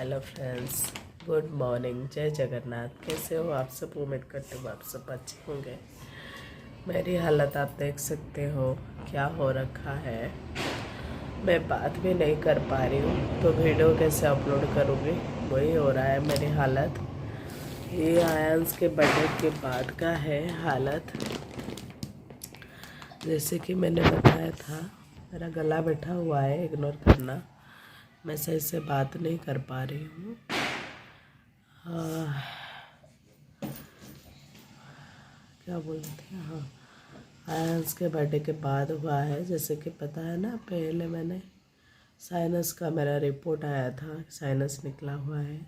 Hello friends, good morning, जय जगन्नाथ। कैसे हो आप सब? उम्मीद करते हो आप सब अच्छे होंगे। मेरी हालत आप देख सकते हो, क्या हो रखा है। मैं बात भी नहीं कर पा रही हूँ तो वीडियो कैसे अपलोड करूँगी, वही हो रहा है मेरी हालत। ये आयांस के बर्थडे के बाद का है हालत। जैसे कि मैंने बताया था, मेरा गला बैठा हुआ है, इग्नोर करना। मैं सही से बात नहीं कर पा रही हूँ। क्या बोल रहे थे? हाँ, आयांस के बर्थडे के बाद हुआ है। जैसे कि पता है ना, पहले मैंने साइनस का मेरा रिपोर्ट आया था, साइनस निकला हुआ है।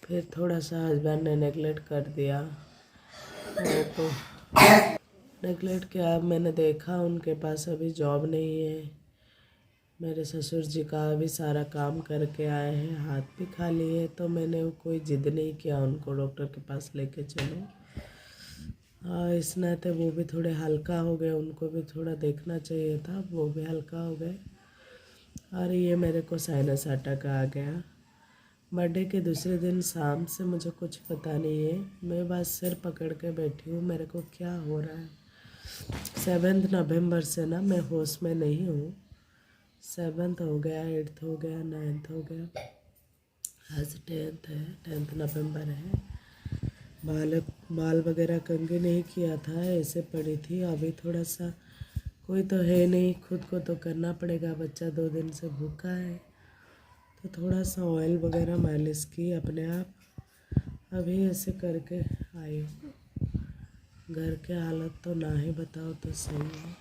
फिर थोड़ा सा हस्बैंड ने नेगलेक्ट कर दिया, तो नेगलेक्ट किया। अब मैंने देखा उनके पास अभी जॉब नहीं है। मेरे ससुर जी का भी सारा काम करके आए हैं, हाथ भी खाली है। तो मैंने कोई जिद नहीं किया उनको डॉक्टर के पास लेके चलो। इस नाते वो भी थोड़े हल्का हो गए, उनको भी थोड़ा देखना चाहिए था, वो भी हल्का हो गए। और ये मेरे को साइनस अटैक आ गया। बर्थडे के दूसरे दिन शाम से मुझे कुछ पता नहीं है, मैं बस सिर पकड़ के बैठी हूँ, मेरे को क्या हो रहा है। 7 नवंबर से ना मैं होश में नहीं हूँ। 7 हो गया, 8 हो गया, 9 हो गया, आज 10 है, 10 नवंबर है। बाल वगैरह कंघी नहीं किया था, ऐसे पड़ी थी। अभी थोड़ा सा, कोई तो है नहीं, खुद को तो करना पड़ेगा, बच्चा 2 दिन से भूखा है। तो थोड़ा सा ऑयल वगैरह मालिश की अपने आप, अभी ऐसे करके आई हूँ। घर के हालत तो ना ही बताओ तो सही है।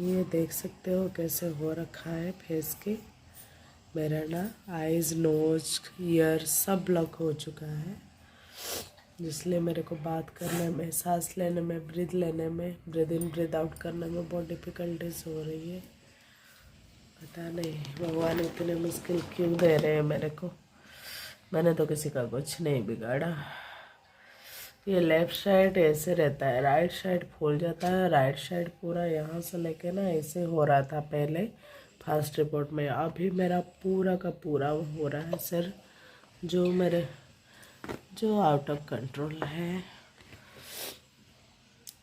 ये देख सकते हो कैसे हो रखा है फेस की। मेरा ना आईज, नोज, ईयर सब ब्लॉक हो चुका है, जिसलिए मेरे को बात करने में, सांस लेने में, ब्रीथ लेने में, ब्रीथ इन ब्रीथ आउट करने में बहुत डिफ़िकल्टीज हो रही है। पता नहीं भगवान इतने मुश्किल क्यों दे रहे हैं मेरे को। मैंने तो किसी का कुछ नहीं बिगाड़ा। ये लेफ्ट साइड ऐसे रहता है, राइट साइड फूल जाता है। राइट साइड पूरा यहाँ से लेके ना ऐसे हो रहा था पहले फर्स्ट रिपोर्ट में। अभी मेरा पूरा का पूरा हो रहा है सर, जो आउट ऑफ कंट्रोल है।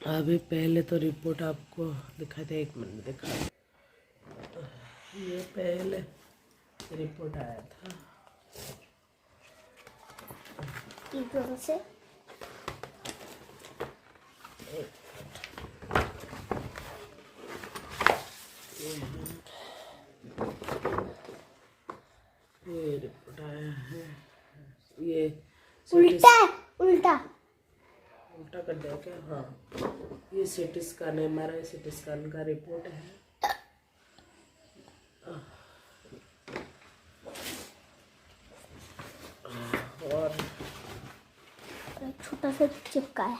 अभी पहले तो रिपोर्ट आपको दिखा दे, 1 मिनट दिखा। ये पहले रिपोर्ट आया था इधर से। ये रिपोर्ट आया है। ये उल्टा उल्टा उल्टा कर दिया क्या? हाँ, ये CT scan, MRI CT scan का रिपोर्ट है। और छोटा सा चिपका है।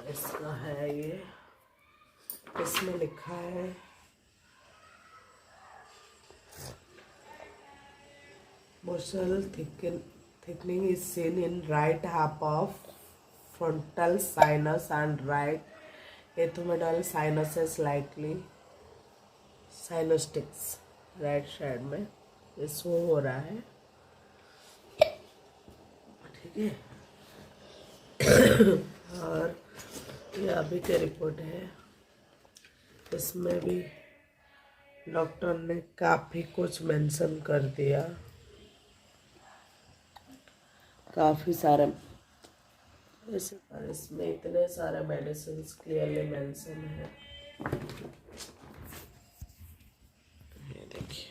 इसका है ये, इसमें लिखा है muscle thickening is seen in right half of frontal sinus and right ethmoidal sinuses, likely sinusitis। Right side में ये शो हो रहा है, ठीक है। और ये अभी की रिपोर्ट है, इसमें भी डॉक्टर ने काफ़ी कुछ मेंशन कर दिया, काफ़ी सारे ऐसे। इसमें इतने सारे मेडिसिन क्लियरली मेंशन है। ये देखिए,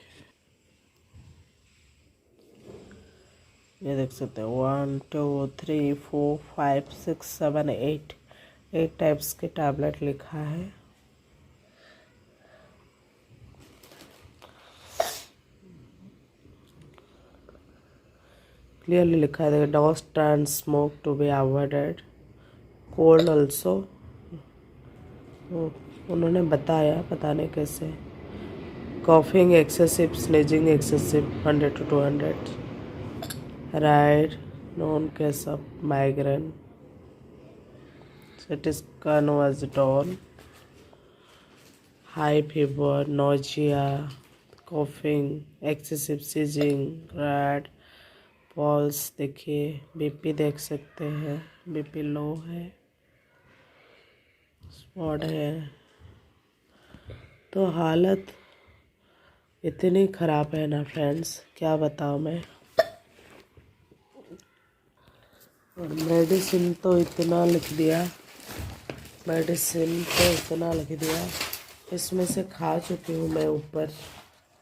ये देख सकते हैं 1 2 3 4 5 6 7 8 टाइप्स के टैबलेट लिखा है। क्लियरली लिखा है, dust and smoke to be avoided, cold also. उन्होंने बताया, पता नहीं कैसे। Coughing excessive, sneezing excessive 100 to 200, right known case of migraine, CT scan was done, high fever, nausea, coughing, excessive sneezing, red polls. देखिए BP देख सकते हैं, BP low है, स्पॉट है। तो हालत इतनी ख़राब है ना फ्रेंड्स, क्या बताऊँ मैं। और मेडिसिन तो इतना लिख दिया, इसमें से खा चुकी हूँ मैं ऊपर,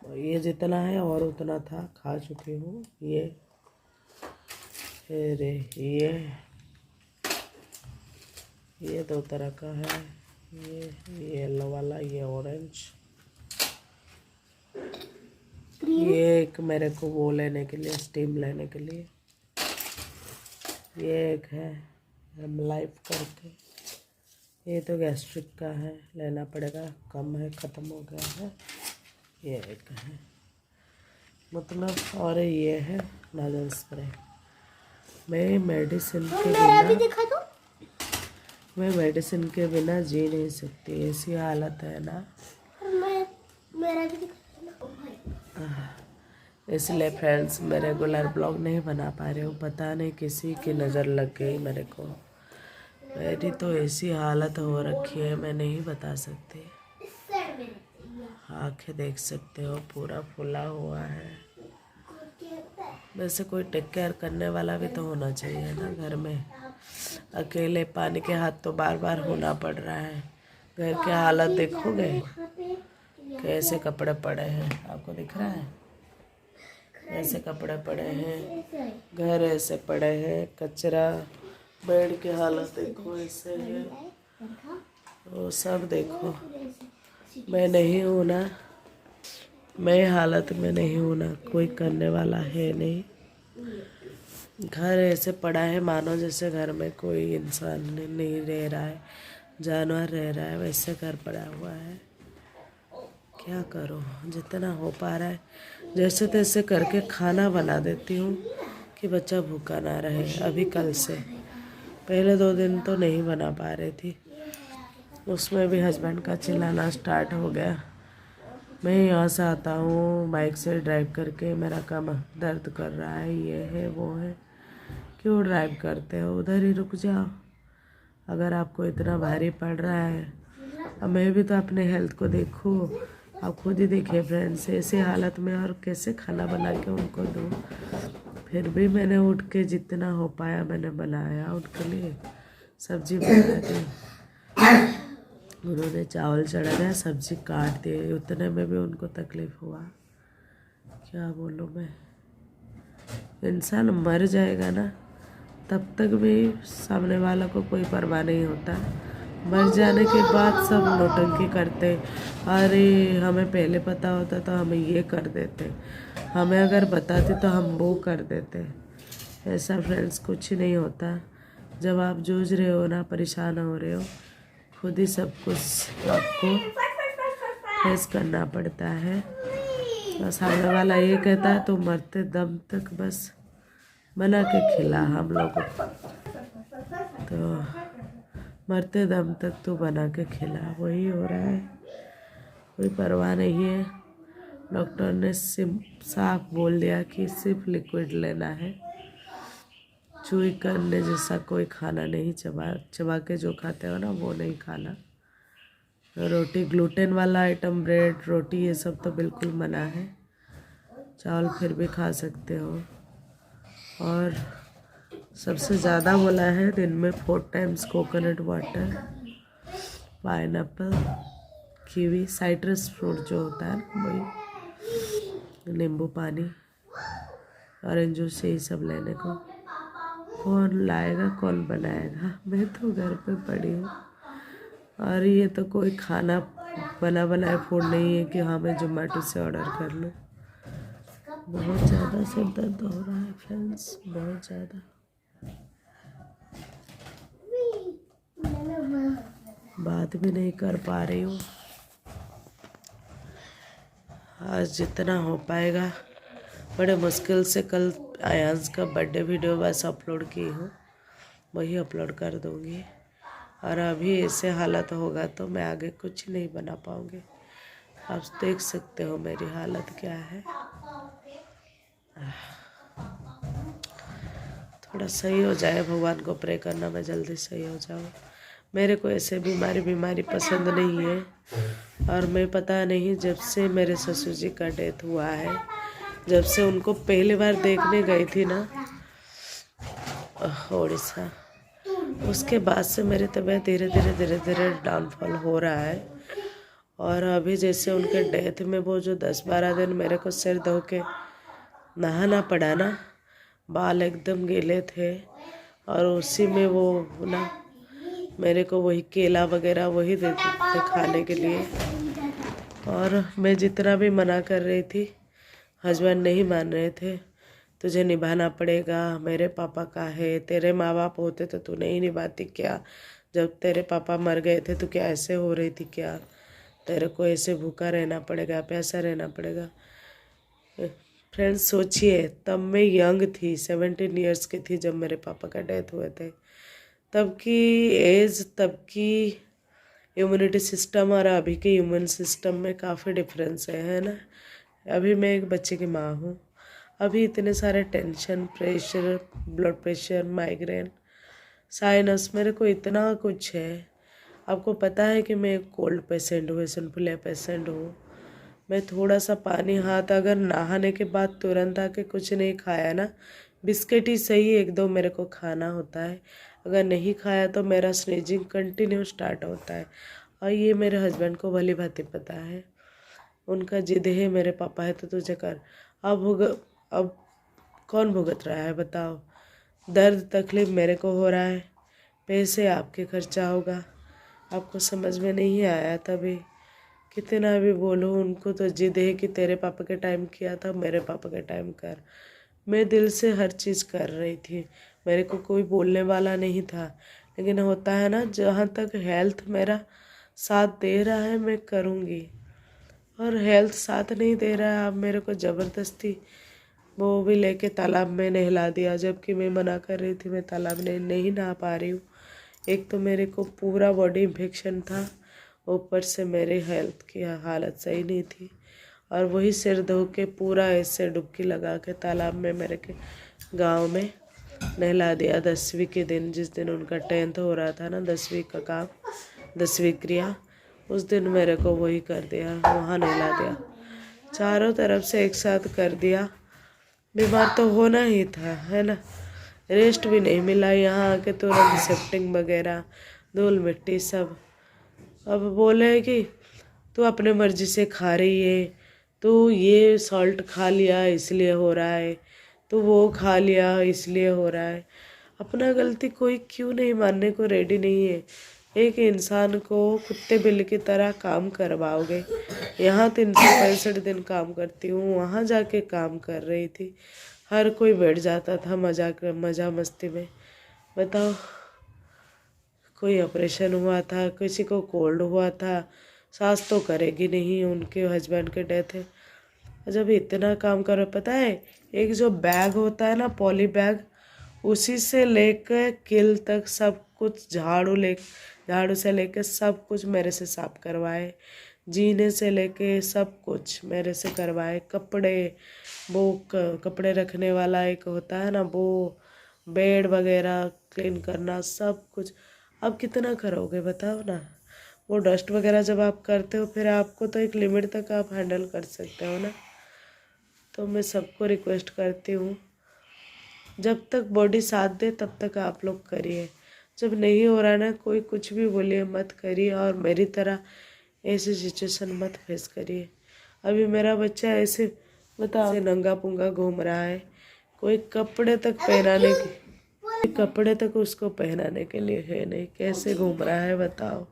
ये जितना है और उतना था खा चुकी हूँ। ये अरे ये 2 तरह का है, ये येलो वाला, ये ऑरेंज। ये एक मेरे को वो लेने के लिए, स्टीम लेने के लिए। ये एक है हम लाइफ करके, ये तो गैस्ट्रिक का है, लेना पड़ेगा, कम है, ख़त्म हो गया है। ये एक है मतलब, और ये है नाजल स्प्रे। मैं मेडिसिन के बिना जी नहीं सकती, ऐसी हालत है ना। मेरा भी दिखा। इसलिए फ्रेंड्स मैं रेगुलर ब्लॉग नहीं बना पा रही हूँ, पता नहीं किसी की नज़र लग गई मेरे को। मेरी तो ऐसी हालत हो रखी है, मैं नहीं बता सकती। आंखें देख सकते हो पूरा फूला हुआ है। वैसे कोई टेक केयर करने वाला भी तो होना चाहिए ना घर में। अकेले पानी के हाथ तो बार बार होना पड़ रहा है। घर की हालत देखोगे, कैसे कपड़े पड़े हैं, आपको दिख रहा है ऐसे कपड़े पड़े हैं, घर ऐसे पड़े हैं, कचरा, बेड की हालत देखो ऐसे है, वो सब देखो। मैं नहीं हूँ ना, मैं हालत में नहीं हूँ ना, कोई करने वाला है नहीं। घर ऐसे पड़ा है मानो जैसे घर में कोई इंसान नहीं रह रहा है, जानवर रह रहा है, वैसे घर पड़ा हुआ है। क्या करो, जितना हो पा रहा है जैसे तैसे करके खाना बना देती हूँ कि बच्चा भूखा ना रहे। अभी कल से, पहले 2 दिन तो नहीं बना पा रही थी, उसमें भी हस्बैंड का चिल्लाना स्टार्ट हो गया। मैं यहाँ से आता हूँ बाइक से ड्राइव करके, मेरा कमर दर्द कर रहा है, ये है वो है। क्यों ड्राइव करते हो, उधर ही रुक जाओ अगर आपको इतना भारी पड़ रहा है। अब मैं भी तो अपने हेल्थ को देखूँ, आप खुद ही देखिए फ्रेंड्स, ऐसी हालत में और कैसे खाना बना के उनको दूँ। फिर भी मैंने उठ के जितना हो पाया मैंने बनाया, उनके लिए सब्जी बना दी, उन्होंने चावल चढ़ा दिया, सब्जी काट दी, उतने में भी उनको तकलीफ़ हुआ। क्या बोलूँ मैं, इंसान मर जाएगा ना तब तक भी सामने वाला को कोई परवाह नहीं होता। मर जाने के बाद सब नौटंकी करते, अरे हमें पहले पता होता तो हमें ये कर देते, हमें अगर बताते तो हम वो कर देते। ऐसा फ्रेंड्स कुछ नहीं होता। जब आप जूझ रहे हो ना, परेशान हो रहे हो, खुद ही सब कुछ आपको फेस करना पड़ता है। बस सामने वाला ये कहता है तो मरते दम तक बस बना के खिला हम लोगों को, तो मरते दम तक तो बना के खिला, वही हो रहा है। कोई परवाह नहीं है। डॉक्टर ने साफ बोल दिया कि सिर्फ लिक्विड लेना है, चूई करने जैसा कोई खाना नहीं, चबा के जो खाते हो ना वो नहीं खाना। रोटी, ग्लूटेन वाला आइटम, ब्रेड, रोटी, ये सब तो बिल्कुल मना है। चावल फिर भी खा सकते हो। और सबसे ज़्यादा बोला है दिन में 4 times coconut water, pineapple, kiwi, citrus fruit जो होता है वही, नींबू पानी, ऑरेंज जूस, यही सब लेने को। कौन लाएगा, कौन बनाएगा, मैं तो घर पे पड़ी हूँ। और ये तो कोई खाना बनाया फूड नहीं है कि हाँ मैं जोमेटो से ऑर्डर कर लूँ। बहुत ज़्यादा सिर दर्द हो रहा है फ्रेंड्स, बहुत ज़्यादा। बात भी नहीं कर पा रही हूँ। आज जितना हो पाएगा, बड़े मुश्किल से कल आयांश का बर्थडे वीडियो बस अपलोड की हूँ, वही अपलोड कर दूँगी। और अभी ऐसे हालत होगा तो मैं आगे कुछ नहीं बना पाऊँगी। आप देख सकते हो मेरी हालत क्या है। थोड़ा सही हो जाए, भगवान को प्रे करना मैं जल्दी सही हो जाऊँ। मेरे को ऐसे बीमारी पसंद नहीं है। और मैं पता नहीं, जब से मेरे ससुर जी का डेथ हुआ है, जब से उनको पहली बार देखने गई थी ना उड़ीसा, उसके बाद से मेरी तबीयत धीरे धीरे डाउनफॉल हो रहा है। और अभी जैसे उनके डेथ में वो जो 10-12 दिन मेरे को सिर धो के नहाना पड़ा ना, बाल एकदम गीले थे। और उसी में वो ना मेरे को वही केला वगैरह वही देते थे खाने के लिए। और मैं जितना भी मना कर रही थी, हस्बैंड नहीं मान रहे थे। तुझे निभाना पड़ेगा, मेरे पापा का है, तेरे माँ बाप होते तो तू नहीं निभाती क्या? जब तेरे पापा मर गए थे तो क्या ऐसे हो रही थी क्या? तेरे को ऐसे भूखा रहना पड़ेगा, प्यासा रहना पड़ेगा। फ्रेंड्स सोचिए, तब मैं यंग थी, 17 ईयर्स की थी जब मेरे पापा का डेथ हुए थे। तब की एज, तब की इम्यूनिटी सिस्टम और अभी के इम्यून सिस्टम में काफ़ी डिफरेंस है ना। अभी मैं एक बच्चे की माँ हूँ। अभी इतने सारे tension, pressure, blood pressure, migraine, sinus, मेरे को इतना कुछ है। आपको पता है कि मैं एक कोल्ड पेशेंट हूँ, एसिनोफिलिया पेशेंट हूँ। मैं थोड़ा सा पानी हाथ अगर नहाने के बाद तुरंत आके कुछ नहीं खाया ना, बिस्किट ही सही 1-2 मेरे को खाना होता है। अगर नहीं खाया तो मेरा स्नीजिंग कंटिन्यू स्टार्ट होता है। और ये मेरे हस्बैंड को भली भांति पता है। उनका जिद है, मेरे पापा है तो तुझे कर। अब कौन भुगत रहा है बताओ? दर्द तकलीफ मेरे को हो रहा है, पैसे आपके खर्चा होगा। आपको समझ में नहीं आया तभी। कितना भी बोलो, उनको तो जिद है कि तेरे पापा के टाइम किया था, मेरे पापा के टाइम कर। मैं दिल से हर चीज़ कर रही थी, मेरे को कोई बोलने वाला नहीं था। लेकिन होता है ना, जहाँ तक हेल्थ मेरा साथ दे रहा है मैं करूँगी। और हेल्थ साथ नहीं दे रहा है, आप मेरे को ज़बरदस्ती वो भी लेके तालाब में नहला दिया, जबकि मैं मना कर रही थी, मैं तालाब में नहीं नहा पा रही हूँ। एक तो मेरे को पूरा बॉडी इन्फेक्शन था, ऊपर से मेरी हेल्थ की हालत सही नहीं थी। और वही सिर धो के पूरा ऐसे डुबकी लगा के तालाब में मेरे के गांव में नहला दिया 10वीं के दिन, जिस दिन उनका 10th हो रहा था ना, 10वीं का काम, 10वीं क्रिया, उस दिन मेरे को वही कर दिया, वहाँ नहला दिया। चारों तरफ से एक साथ कर दिया। बीमार तो होना ही था, है ना। रेस्ट भी नहीं मिला, यहाँ आके तुरंत शिफ्टिंग वगैरह, धूल मिट्टी सब। अब बोले कि तू अपने मर्जी से खा रही है, तू ये सॉल्ट खा लिया इसलिए हो रहा है, तू वो खा लिया इसलिए हो रहा है। अपना गलती कोई क्यों नहीं मानने को रेडी नहीं है। एक इंसान को कुत्ते बिल्ली की तरह काम करवाओगे। यहाँ 365 दिन काम करती हूँ, वहाँ जाके काम कर रही थी, हर कोई बैठ जाता था मज़ा मस्ती में। बताओ, कोई ऑपरेशन हुआ था, किसी को कोल्ड हुआ था, सास तो करेगी नहीं, उनके हस्बैंड के डेथ है। जब इतना काम करो, पता है एक जो बैग होता है ना, पॉली बैग, उसी से लेकर किल तक सब कुछ, झाड़ू से लेकर सब कुछ मेरे से साफ करवाए, जीने से लेके सब कुछ मेरे से करवाए। कपड़े, वो कपड़े रखने वाला एक होता है ना, वो बेड वगैरह क्लीन करना, सब कुछ। अब कितना करोगे बताओ ना। वो डस्ट वगैरह जब आप करते हो, फिर आपको तो एक लिमिट तक आप हैंडल कर सकते हो ना। तो मैं सबको रिक्वेस्ट करती हूँ, जब तक बॉडी साथ दे तब तक आप लोग करिए। जब नहीं हो रहा ना, कोई कुछ भी बोलिए मत करिए, और मेरी तरह ऐसी सिचुएशन मत फेस करिए। अभी मेरा बच्चा ऐसे बताओ नंगा पुंगा घूम रहा है, कोई कपड़े तक उसको पहनाने के लिए है नहीं, कैसे घूम रहा है बताओ।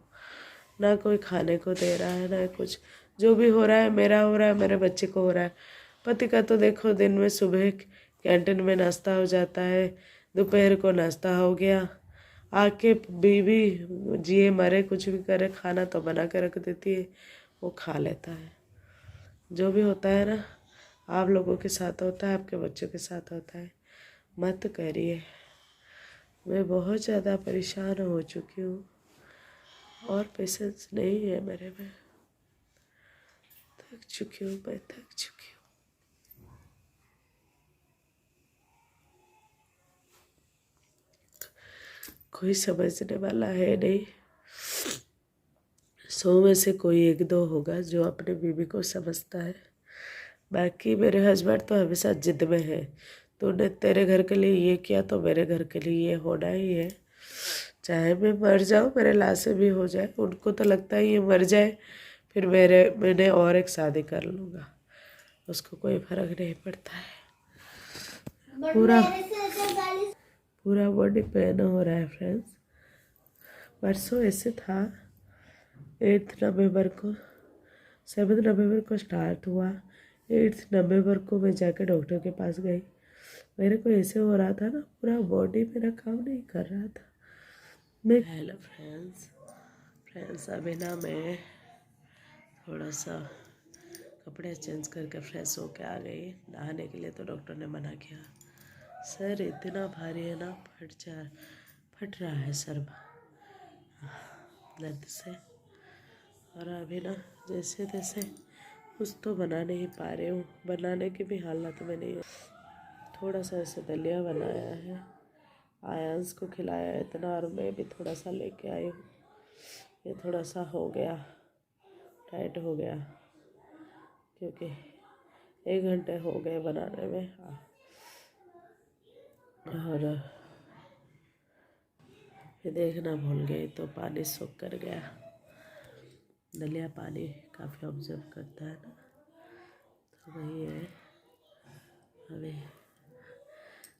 ना कोई खाने को दे रहा है, ना कुछ। जो भी हो रहा है मेरा हो रहा है, मेरे बच्चे को हो रहा है। पति का तो देखो, दिन में सुबह कैंटीन में नाश्ता हो जाता है, दोपहर को नाश्ता हो गया, आके बीवी जिए मरे कुछ भी करे, खाना तो बना के रख देती है, वो खा लेता है। जो भी होता है ना, आप लोगों के साथ होता है, आपके बच्चों के साथ होता है, मत करिए। मैं बहुत ज़्यादा परेशान हो चुकी हूँ और पेशेंस नहीं है मेरे में। थक चुकी हूँ, मैं थक चुकी हूँ। कोई समझने वाला है नहीं। 100 में से कोई 1-2 होगा जो अपने बीवी को समझता है। बाकी मेरे हस्बैंड तो हमेशा जिद में है, तूने तेरे घर के लिए ये किया तो मेरे घर के लिए ये होना ही है। चाहे मैं मर जाऊँ, मेरे लाश भी हो जाए, उनको तो लगता है ये मर जाए फिर मैंने और एक शादी कर लूँगा, उसको कोई फर्क नहीं पड़ता है। पूरा बॉडी पेन हो रहा है फ्रेंड्स। परसों ऐसे था, 8 नवंबर को, 7 नवंबर को स्टार्ट हुआ। 8 नवंबर को मैं जाकर डॉक्टर के पास गई। मेरे को ऐसे हो रहा था ना, पूरा बॉडी मेरा काम नहीं कर रहा था। मैं हेलो फ्रेंड्स अभी ना मैं थोड़ा सा कपड़े चेंज करके फ्रेश होके आ गई नहाने के लिए, तो डॉक्टर ने मना किया। सर इतना भारी है ना, फट रहा है सर दर्द से। और अभी ना जैसे तैसे कुछ तो बना नहीं पा रही हूँ, बनाने की भी हालत में नहीं हूँ। थोड़ा सा ऐसे दलिया बनाया है, आयांस को खिलाया है इतना, और मैं भी थोड़ा सा लेके आई हूँ। ये थोड़ा सा हो गया, टाइट हो गया, क्योंकि 1 घंटे हो गए बनाने में। और ये देखना भूल गई तो पानी सोख कर गया। दलिया पानी काफ़ी ऑब्जर्व करता है ना, तो वही है। अभी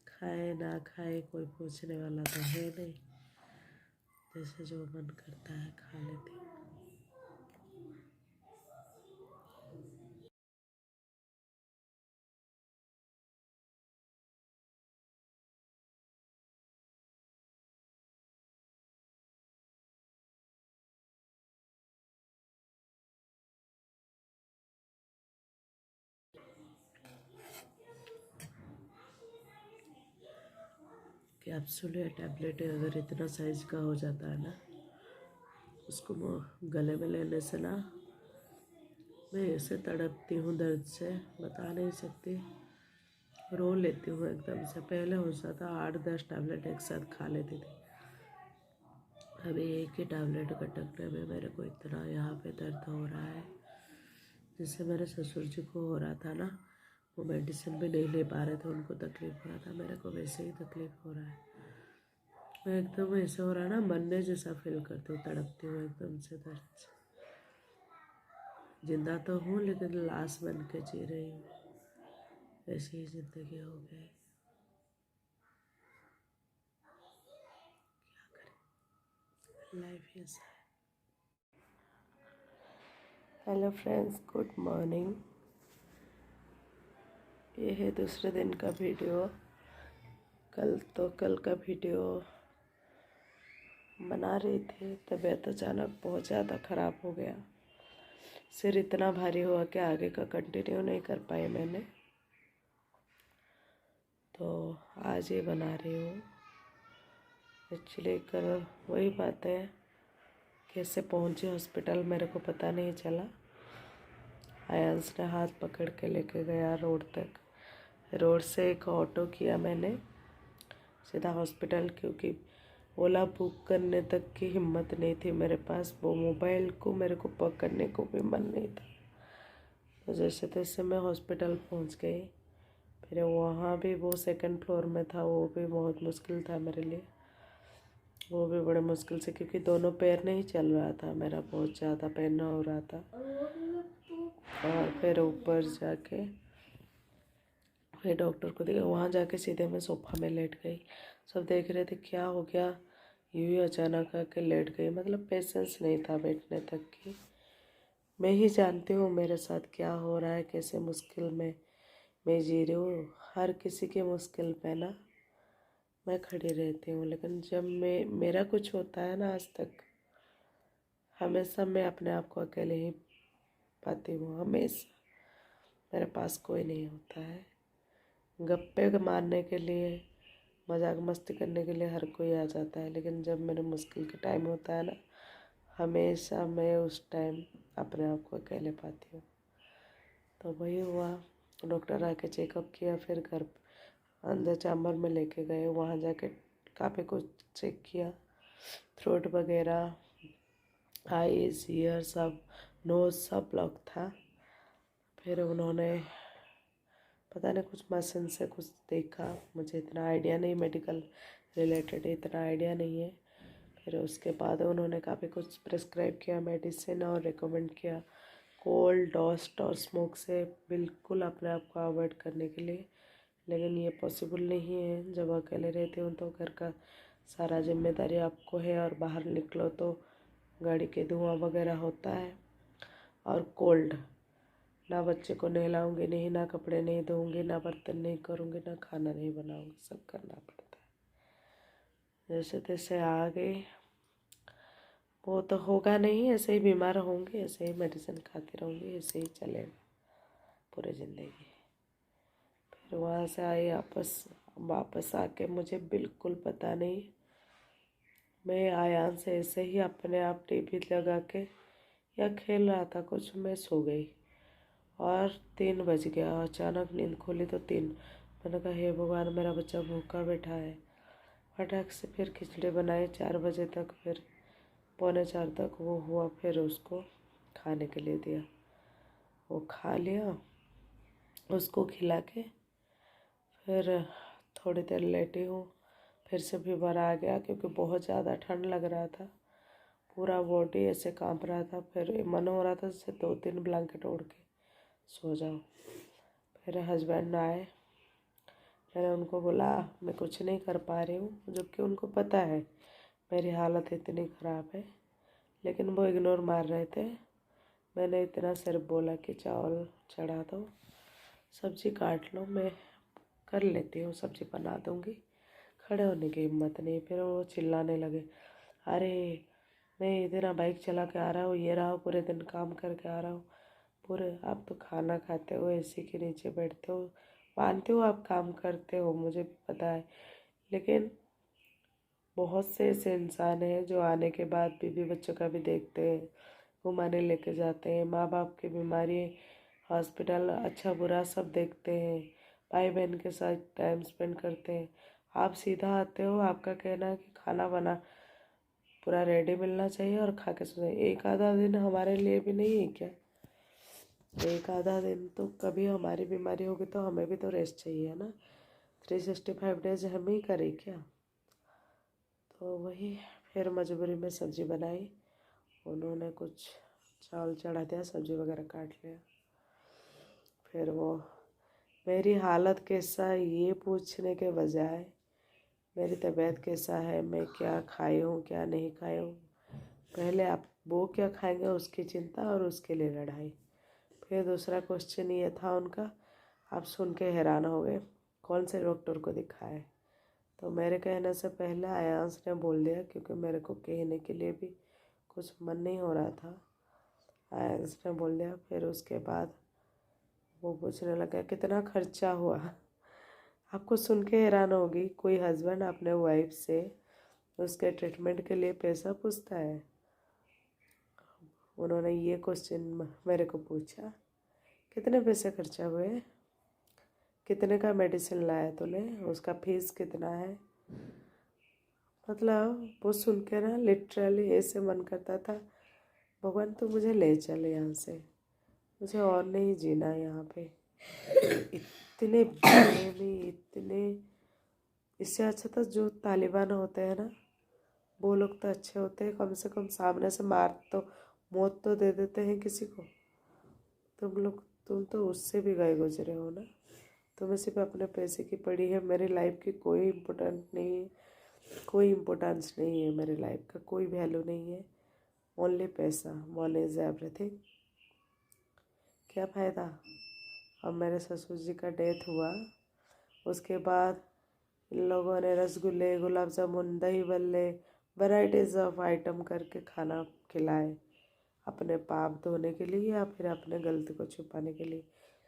खाए ना खाए कोई पूछने वाला तो है नहीं, जैसे जो मन करता है खा लेती हूँ। कैप्सूल या टैबलेट अगर इतना साइज का हो जाता है ना, उसको गले में लेने से ना मैं ऐसे तड़पती हूँ दर्द से, बता नहीं सकती। रो लेती हूँ एकदम से। पहले हो जाता 8-10 टैबलेट एक साथ खा लेती थी, अभी एक ही टैबलेट कटकने में मेरे को इतना यहाँ पे दर्द हो रहा है। जिससे मेरे ससुर जी को हो रहा था ना, वो मेडिसिन भी नहीं ले पा रहे थे, उनको तकलीफ हो रहा था, मेरे को वैसे ही तकलीफ हो रहा है। मैं एकदम ऐसे हो रहा है ना, मरने जैसा फील करती हूँ, तड़पती हूँ एकदम से दर्द से। जिंदा तो हूँ लेकिन लाश बन के जी रही हूँ, ऐसी ही जिंदगी हो गई। क्या करें, लाइफ ऐसा है। Hello friends, good morning. ये है दूसरे दिन का वीडियो। कल का वीडियो बना रही थी, तबीयत अचानक बहुत ज़्यादा ख़राब हो गया। सिर इतना भारी हुआ कि आगे का कंटिन्यू नहीं कर पाई मैंने, तो आज ये बना रही हूँ। एक्चुअली कल वही बात है, कैसे पहुँची हॉस्पिटल मेरे को पता नहीं चला। आयांस ने हाथ पकड़ के लेके गया रोड तक, रोड से एक ऑटो किया मैंने सीधा हॉस्पिटल, क्योंकि ओला बुक करने तक की हिम्मत नहीं थी मेरे पास। वो मोबाइल को मेरे को पकड़ने को भी मन नहीं था। तो जैसे तैसे मैं हॉस्पिटल पहुंच गई। फिर वहाँ भी वो 2nd फ्लोर में था, वो भी बहुत मुश्किल था मेरे लिए, वो भी बड़े मुश्किल से, क्योंकि दोनों पैर नहीं चल रहा था मेरा, बहुत ज़्यादा पेन हो रहा था। और फिर ऊपर जाके फिर डॉक्टर को देखा, वहाँ जाके सीधे मैं सोफ़ा में लेट गई। सब देख रहे थे क्या हो गया, यूँ ही अचानक आके लेट गई। मतलब पेशेंस नहीं था बैठने तक की। मैं ही जानती हूँ मेरे साथ क्या हो रहा है, कैसे मुश्किल में मैं जी रही हूँ। हर किसी की मुश्किल पे ना मैं खड़ी रहती हूँ, लेकिन जब मेरा कुछ होता है ना, आज तक हमेशा मैं अपने आप को अकेले ही पाती हूँ। हमेशा मेरे पास कोई नहीं होता है। गप्पे मारने के लिए, मजाक मस्ती करने के लिए हर कोई आ जाता है, लेकिन जब मेरे मुश्किल का टाइम होता है ना, हमेशा मैं उस टाइम अपने आप को अकेले पाती हूँ। तो वही हुआ, डॉक्टर आके चेकअप किया, फिर घर अंदर चैम्बर में लेके गए, वहाँ जाके काफ़ी कुछ चेक किया, थ्रोट वगैरह, आईज, ईयर, सब नोज़ सब ब्लॉक था। फिर उन्होंने पता नहीं कुछ मशीन से कुछ देखा, मुझे इतना आइडिया नहीं, मेडिकल रिलेटेड इतना आइडिया नहीं है। फिर उसके बाद उन्होंने काफ़ी कुछ प्रिस्क्राइब किया मेडिसिन और रिकमेंड किया कोल्ड, डस्ट और स्मोक से बिल्कुल अपने आप को अवॉइड करने के लिए। लेकिन ये पॉसिबल नहीं है, जब अकेले रहते हो तो घर का सारा जिम्मेदारी आपको है, और बाहर निकलो तो गाड़ी के धुआं वगैरह होता है, और कोल्ड, ना बच्चे को नहलाऊंगी नहीं, ना कपड़े नहीं धोऊंगी, ना बर्तन नहीं करूँगी, ना खाना नहीं बनाऊंगी, सब करना पड़ता है। जैसे तैसे आ गई, वो तो होगा नहीं, ऐसे ही बीमार होंगे, ऐसे ही मेडिसिन खाती रहूँगी, ऐसे ही चलेगा पूरी ज़िंदगी। फिर वहाँ से आई वापस आके मुझे बिल्कुल पता नहीं, मैं आयान से ऐसे ही अपने आप टीवी लगा के या खेल रहा था कुछ, मैं सो गई और 3 बज गया। अचानक नींद खोली तो 3। मैंने कहा हे भगवान, मेरा बच्चा भूखा बैठा है। फटाक से फिर खिचड़ी बनाई 4 बजे तक, फिर 3:45 तक वो हुआ, फिर उसको खाने के लिए दिया, वो खा लिया। उसको खिला के फिर थोड़ी देर लेटी हूँ, फिर से फीवर आ गया क्योंकि बहुत ज़्यादा ठंड लग रहा था, पूरा बॉडी ऐसे कांप रहा था। फिर मन हो रहा था जैसे 2-3 ब्लैंकेट ओढ़ के सो जाओ। फिर हस्बैंड आए, मैंने उनको बोला मैं कुछ नहीं कर पा रही हूँ, जबकि उनको पता है मेरी हालत इतनी ख़राब है, लेकिन वो इग्नोर मार रहे थे। मैंने इतना सिर्फ बोला कि चावल चढ़ा दो, सब्ज़ी काट लो, मैं कर लेती हूँ, सब्ज़ी बना दूँगी। खड़े होने की हिम्मत नहीं। फिर वो चिल्लाने लगे, अरे मैं इतना बाइक चला के आ रहा हूँ, ये रहा हूँ, पूरे दिन काम करके आ रहा हूँ, पूरे आप तो खाना खाते हो, एसी के नीचे बैठते हो, मानते हो आप काम करते हो, मुझे भी पता है, लेकिन बहुत से ऐसे इंसान हैं जो आने के बाद बीवी बच्चों का भी देखते हैं, घुमाने लेके जाते हैं, माँ बाप की बीमारी, हॉस्पिटल, अच्छा बुरा सब देखते हैं, भाई बहन के साथ टाइम स्पेंड करते हैं। आप सीधा आते हो, आपका कहना है कि खाना बना पूरा रेडी मिलना चाहिए और खा के सो जाइए। एक आधा दिन हमारे लिए भी नहीं है क्या? एक आधा दिन तो कभी हमारी बीमारी होगी तो हमें भी तो रेस्ट चाहिए, है ना? 365 डेज हम ही करें क्या? तो वही फिर मजबूरी में सब्ज़ी बनाई, उन्होंने कुछ चावल चढ़ा दिया, सब्ज़ी वगैरह काट लिया। फिर वो मेरी हालत कैसा है ये पूछने के बजाय मेरी तबीयत कैसा है, मैं क्या खाई हूँ क्या नहीं खाई हूँ, पहले आप वो क्या खाएंगे उसकी चिंता और उसके लिए लड़ाई। फिर दूसरा क्वेश्चन ये था उनका, आप सुन के हैरान हो गए, कौन से डॉक्टर को दिखाए? तो मेरे कहने से पहले आयांश ने बोल दिया, क्योंकि मेरे को कहने के लिए भी कुछ मन नहीं हो रहा था। आयांश ने बोल दिया। फिर उसके बाद वो पूछने लगा कितना खर्चा हुआ। आपको सुन के हैरान होगी, कोई हस्बैंड अपने वाइफ से उसके ट्रीटमेंट के लिए पैसा पूछता है? उन्होंने ये क्वेश्चन मेरे को पूछा, कितने पैसे खर्चा हुए, कितने का मेडिसिन लाया तूने, उसका फीस कितना है? मतलब वो सुन के ना लिटरली ऐसे मन करता था, भगवान तू मुझे ले चल यहाँ से, मुझे और नहीं जीना यहाँ पे। इतने बेरहमी, इतने, इससे अच्छा था जो तालिबान होते हैं ना, वो लोग तो अच्छे होते हैं, कम से कम सामने से मार तो मौत तो दे देते हैं किसी को। तुम तो उससे भी गए गुजरे हो ना। तुम्हें सिर्फ अपने पैसे की पड़ी है, मेरी लाइफ की कोई इम्पोर्टेंट नहीं है, कोई इम्पोर्टेंस नहीं है, मेरी लाइफ का कोई वैल्यू नहीं है, ओनली पैसा, मनी इज़ एवरीथिंग। क्या फ़ायदा? अब मेरे ससुर जी का डेथ हुआ, उसके बाद इन लोगों ने रसगुल्ले, गुलाब जामुन, दही बल्ले, वैराइटीज़ ऑफ आइटम करके खाना खिलाए, अपने पाप धोने के लिए या फिर अपने गलती को छुपाने के लिए।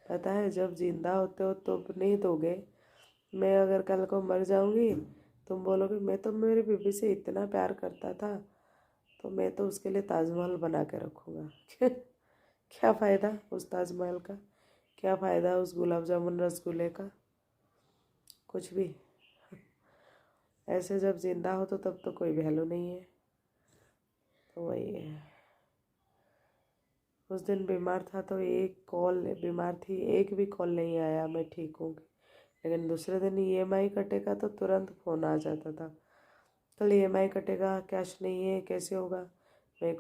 पता है जब जिंदा होते हो तो नहीं दोगे। मैं अगर कल को मर जाऊंगी, तुम बोलोगे मैं तो मेरी बीवी से इतना प्यार करता था, तो मैं तो उसके लिए ताजमहल बना के रखूँगा। क्या फ़ायदा उस ताजमहल का? क्या फ़ायदा उस गुलाब जामुन रसगुल्ले का, कुछ भी। ऐसे जब जिंदा हो तो तब तो कोई वैल्यू नहीं है। तो वही है। उस दिन बीमार था तो बीमार थी, एक भी कॉल नहीं आया मैं ठीक हूँ। लेकिन दूसरे दिन EMI कटेगा तो तुरंत फ़ोन आ जाता था, कल EMI कटेगा, कैश नहीं है, कैसे होगा। मैं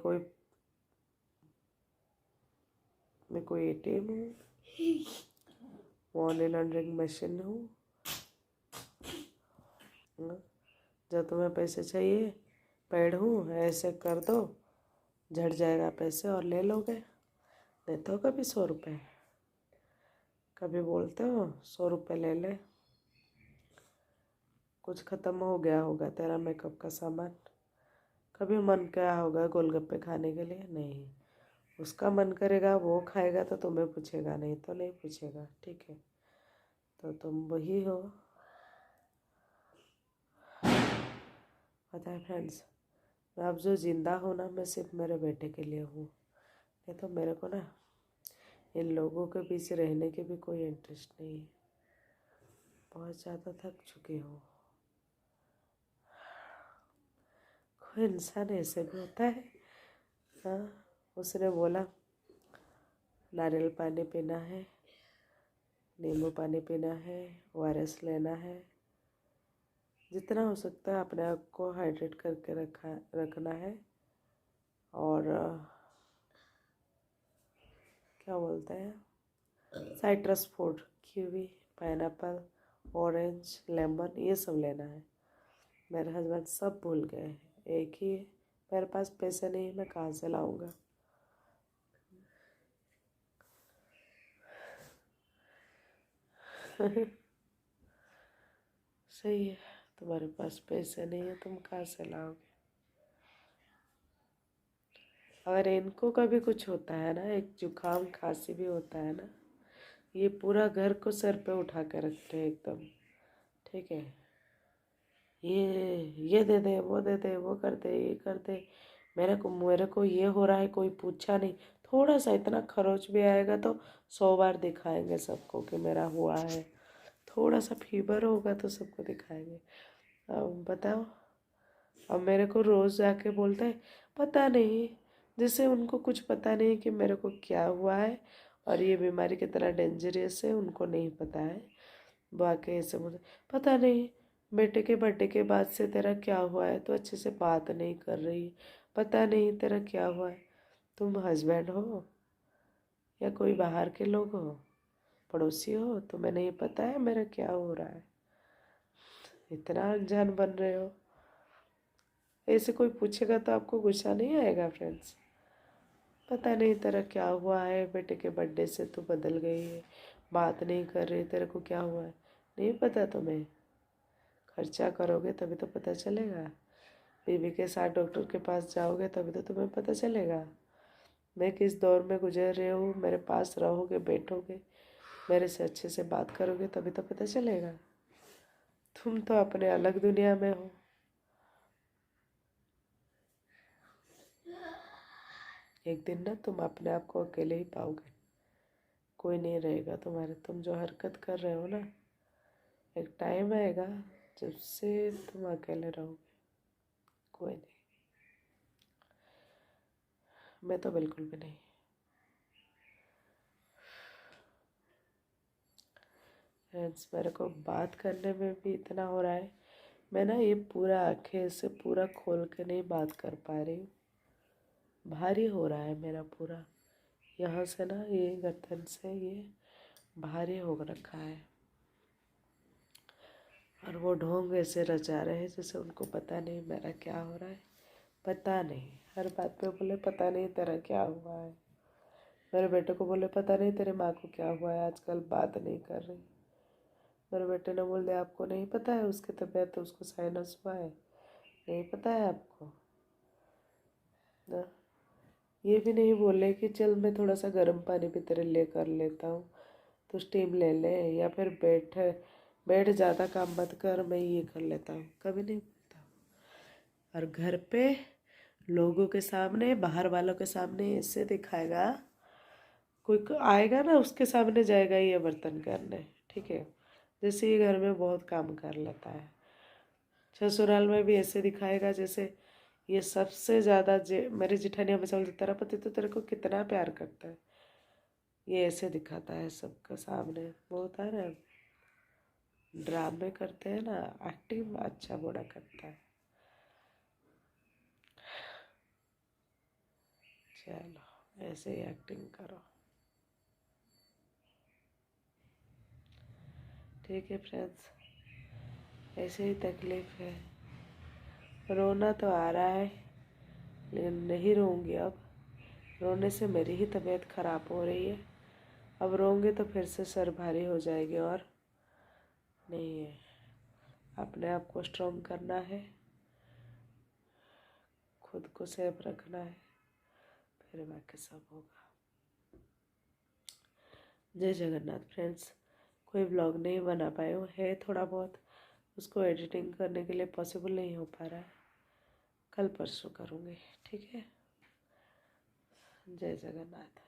कोई ATM हूँ, मनी लॉन्ड्रिंग मशीन हूँ। जब तुम्हें पैसे चाहिए, पेड़ हूँ, ऐसे कर दो, झड़ जाएगा पैसे और ले लोगे। देते हो कभी 100 रुपये, कभी बोलते हो 100 रुपये ले ले। कुछ ख़त्म हो गया होगा तेरा मेकअप का सामान, कभी मन क्या होगा गोलगप्पे खाने के लिए? नहीं, उसका मन करेगा वो खाएगा तो तुम्हें पूछेगा, नहीं तो नहीं पूछेगा, ठीक है। तो तुम वही हो। पता है फ्रेंड्स, मैं अब जो ज़िंदा हूँ ना, मैं सिर्फ मेरे बेटे के लिए हूँ। नहीं तो मेरे को ना इन लोगों के बीच रहने के भी कोई इंटरेस्ट नहीं है। बहुत ज़्यादा थक चुकी हूँ। कोई इंसान ऐसे भी होता है। हाँ, उसने बोला नारियल पानी पीना है, नींबू पानी पीना है, ORS लेना है, जितना हो सकता है अपने आप को हाइड्रेट करके रखना है। और क्या बोलते हैं, citrus fruit, kiwi, pineapple, orange, lemon, ये सब लेना है। मेरे हस्बैंड सब भूल गए हैं, एक ही है, मेरे पास पैसे नहीं, मैं कहाँ से लाऊंगा। सही है, तुम्हारे पास पैसे नहीं है, तुम कहाँ से लाओगे। अगर इनको कभी कुछ होता है ना, एक जुकाम खांसी भी होता है ना, ये पूरा घर को सर पे उठा के रखते हैं एकदम, ठीक है। ये दे दे, वो दे दे, वो कर दे, ये कर दे। मेरे को ये हो रहा है, कोई पूछा नहीं। थोड़ा सा इतना खरोच भी आएगा तो 100 बार दिखाएंगे सबको कि मेरा हुआ है। थोड़ा सा फीवर होगा तो सबको दिखाएंगे। अब बताओ, अब मेरे को रोज़ जाके बोलते हैं पता नहीं, जैसे उनको कुछ पता नहीं कि मेरे को क्या हुआ है और ये बीमारी कितना डेंजरस है, उनको नहीं पता है। वो आके ऐसे बोलते पता नहीं बेटे के बर्थडे के बाद से तेरा क्या हुआ है, तो अच्छे से बात नहीं कर रही, पता नहीं तेरा क्या हुआ है। तुम हस्बैंड हो या कोई बाहर के लोग हो, पड़ोसी हो, तुम्हें नहीं पता है मेरा क्या हो रहा है? इतना अनजान बन रहे हो। ऐसे कोई पूछेगा तो आपको गुस्सा नहीं आएगा फ्रेंड्स? पता नहीं तेरा क्या हुआ है, बेटे के बर्थडे से तू बदल गई है, बात नहीं कर रही, तेरे को क्या हुआ है? नहीं पता तुम्हें? खर्चा करोगे तभी तो पता चलेगा। बीवी के साथ डॉक्टर के पास जाओगे तभी तो तुम्हें पता चलेगा मैं किस दौर में गुजर रही हूँ। मेरे पास रहोगे, बैठोगे, मेरे से अच्छे से बात करोगे तभी तो पता चलेगा। तुम तो अपने अलग दुनिया में हो। एक दिन ना तुम अपने आप को अकेले ही पाओगे, कोई नहीं रहेगा तुम्हारे। तुम जो हरकत कर रहे हो ना, एक टाइम आएगा जब से तुम अकेले रहोगे, कोई नहीं। मैं तो बिल्कुल भी नहीं। फ्रेंड्स, मेरे को बात करने में भी इतना हो रहा है, मैं ना ये पूरा आँखें से पूरा खोल के नहीं बात कर पा रही हूँ। भारी हो रहा है मेरा पूरा, यहाँ से ना ये गर्दन से ये भारी हो रखा है। और वो ढोंग ऐसे रचा रहे हैं जैसे उनको पता नहीं मेरा क्या हो रहा है। पता नहीं, हर बात पे बोले पता नहीं तेरा क्या हुआ है। मेरे बेटे को बोले पता नहीं तेरे माँ को क्या हुआ है, आजकल बात नहीं कर रही। मेरे बेटे ने बोल दिया आपको नहीं पता है उसकी तबीयत, तो उसको साइनस हुआ है, नहीं पता है आपको ना। ये भी नहीं बोले कि चल मैं थोड़ा सा गर्म पानी भी तेरे लिए कर लेता हूँ, तो स्टीम ले ले, या फिर बैठ ज़्यादा काम मत कर, मैं ये कर लेता हूँ, कभी नहीं बोलता। और घर पे लोगों के सामने, बाहर वालों के सामने ऐसे दिखाएगा कोई आएगा ना उसके सामने जाएगा ये बर्तन करने, ठीक है। जैसे ये घर में बहुत काम कर लेता है, ससुराल में भी ऐसे दिखाएगा जैसे ये सबसे ज़्यादा मेरी जेठानी हमेशा बोलती तेरा पति तो तेरे को कितना प्यार करता है, ये ऐसे दिखाता है सबके सामने। वो होता है ना ड्रामे करते हैं ना, एक्टिंग अच्छा बड़ा करता है। चलो ऐसे ही एक्टिंग करो, ठीक है फ्रेंड्स। ऐसे ही तकलीफ है, रोना तो आ रहा है लेकिन नहीं रोऊंगी अब। रोने से मेरी ही तबीयत ख़राब हो रही है, अब रोऊंगी तो फिर से सर भारी हो जाएगी और नहीं है। अपने आप को स्ट्रॉन्ग करना है, खुद को सेफ रखना है, फिर बाकी सब होगा। जय जगन्नाथ फ्रेंड्स। कोई व्लॉग नहीं बना पाए हूँ, है थोड़ा बहुत, उसको एडिटिंग करने के लिए पॉसिबल नहीं हो पा रहा है, कल परसों करूँगी, ठीक है। जय जगन्नाथ।